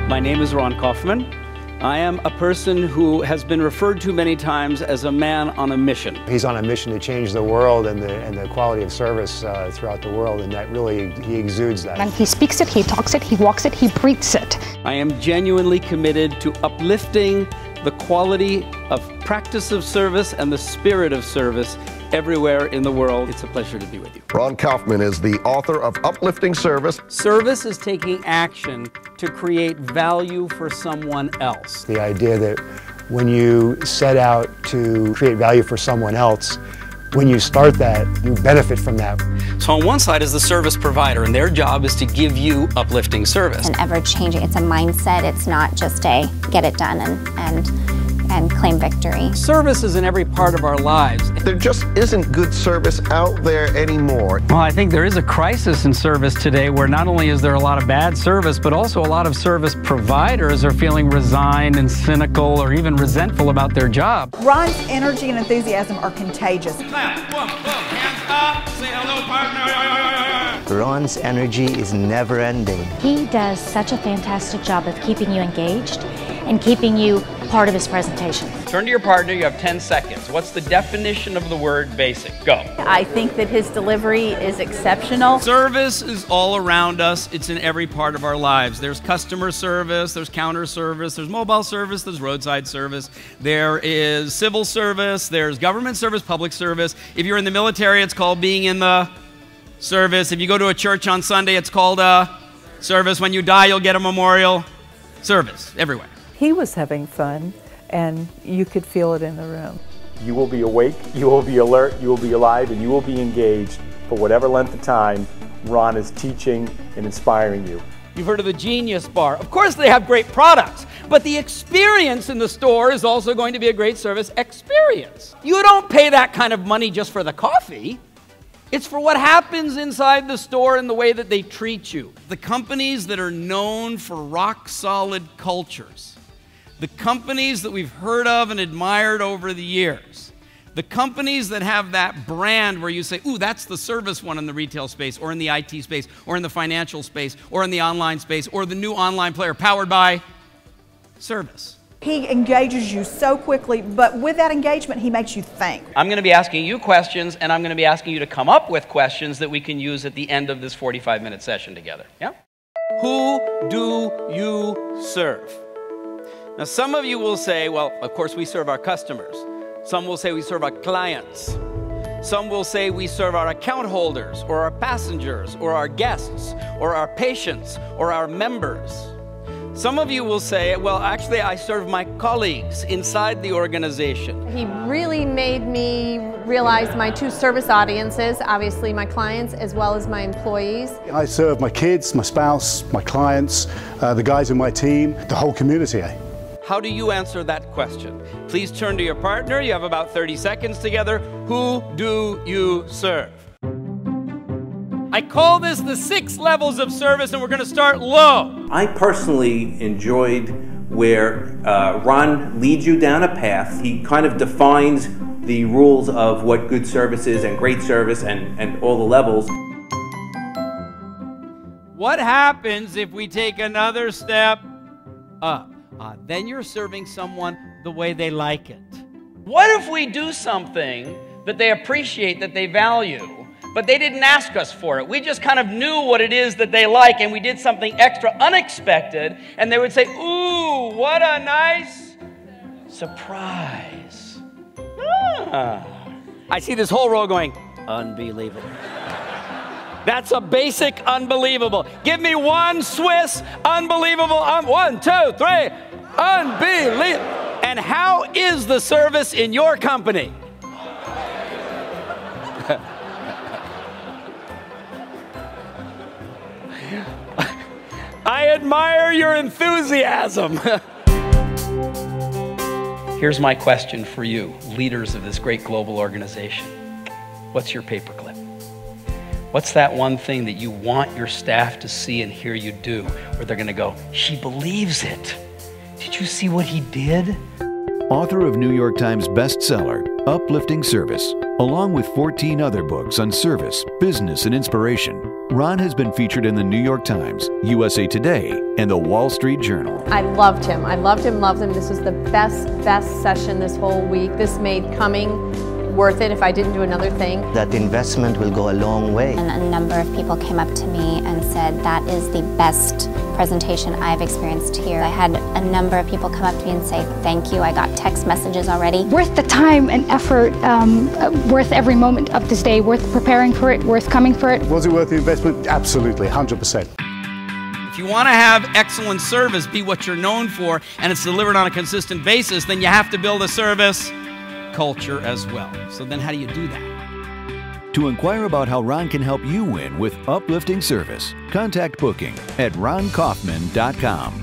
My name is Ron Kaufman. I am a person who has been referred to many times as a man on a mission. He's on a mission to change the world and the quality of service throughout the world, and that really, he exudes that. And he speaks it, he talks it, he walks it, he breathes it. I am genuinely committed to uplifting the quality of practice of service and the spirit of service everywhere in the world. It's a pleasure to be with you. Ron Kaufman is the author of Uplifting Service. Service is taking action to create value for someone else. The idea that when you set out to create value for someone else, when you start that, you benefit from that. So on one side is the service provider, and their job is to give you uplifting service. It's ever-changing. It's a mindset. It's not just a get it done and claim victory. Service is in every part of our lives. There just isn't good service out there anymore. Well, I think there is a crisis in service today where not only is there a lot of bad service, but also a lot of service providers are feeling resigned and cynical or even resentful about their job. Ron's energy and enthusiasm are contagious. Clap, boom, boom, hands up, say hello, partner. Ron's energy is never ending. He does such a fantastic job of keeping you engaged and keeping you part of his presentation. Turn to your partner, you have 10 seconds. What's the definition of the word basic? Go. I think that his delivery is exceptional. Service is all around us. It's in every part of our lives. There's customer service, there's counter service, there's mobile service, there's roadside service, there is civil service, there's government service, public service. If you're in the military, it's called being in the service. If you go to a church on Sunday, it's called a service. When you die, you'll get a memorial. Service, everywhere. He was having fun, and you could feel it in the room. You will be awake, you will be alert, you will be alive, and you will be engaged for whatever length of time Ron is teaching and inspiring you. You've heard of the Genius Bar. Of course they have great products, but the experience in the store is also going to be a great service experience. You don't pay that kind of money just for the coffee. It's for what happens inside the store and the way that they treat you. The companies that are known for rock-solid cultures, the companies that we've heard of and admired over the years, the companies that have that brand where you say, ooh, that's the service one in the retail space, or in the IT space, or in the financial space, or in the online space, or the new online player powered by service. He engages you so quickly, but with that engagement, he makes you think. I'm going to be asking you questions, and I'm going to be asking you to come up with questions that we can use at the end of this 45-minute session together. Yeah? Who do you serve? Now, some of you will say, well, of course, we serve our customers. Some will say we serve our clients. Some will say we serve our account holders, or our passengers, or our guests, or our patients, or our members. Some of you will say, well, actually, I serve my colleagues inside the organization. He really made me realize my two service audiences, obviously my clients as well as my employees. I serve my kids, my spouse, my clients, the guys in my team, the whole community. How do you answer that question? Please turn to your partner. You have about 30 seconds together. Who do you serve? I call this the 6 levels of service, and we're going to start low. I personally enjoyed where Ron leads you down a path. He kind of defines the rules of what good service is and great service and all the levels. What happens if we take another step up? Then you're serving someone the way they like it. What if we do something that they appreciate, that they value, but they didn't ask us for it? We just kind of knew what it is that they like, and we did something extra unexpected, and they would say, ooh, what a nice surprise. I see this whole row going, unbelievable. That's a basic unbelievable. Give me one Swiss unbelievable. 1, 2, 3. Unbelievable. And how is the service in your company? I admire your enthusiasm. Here's my question for you, leaders of this great global organization. What's your paperclip? What's that one thing that you want your staff to see and hear you do, where they're going to go, she believes it. Did you see what he did? Author of New York Times bestseller, Uplifting Service, along with 14 other books on service, business, and inspiration. Ron has been featured in the New York Times, USA Today, and the Wall Street Journal. I loved him. I loved him, loved him. This was the best session this whole week. This made coming worth it if I didn't do another thing. That investment will go a long way. And a number of people came up to me and said, that is the best presentation I've experienced here. I had a number of people come up to me and say, thank you. I got text messages already. Worth the time and effort, worth every moment of this day, worth preparing for it, worth coming for it. Was it worth the investment? Absolutely, 100%. If you want to have excellent service be what you're known for, and it's delivered on a consistent basis, then you have to build a service culture as well. So then how do you do that? To inquire about how Ron can help you win with uplifting service, contact booking at ronkaufman.com.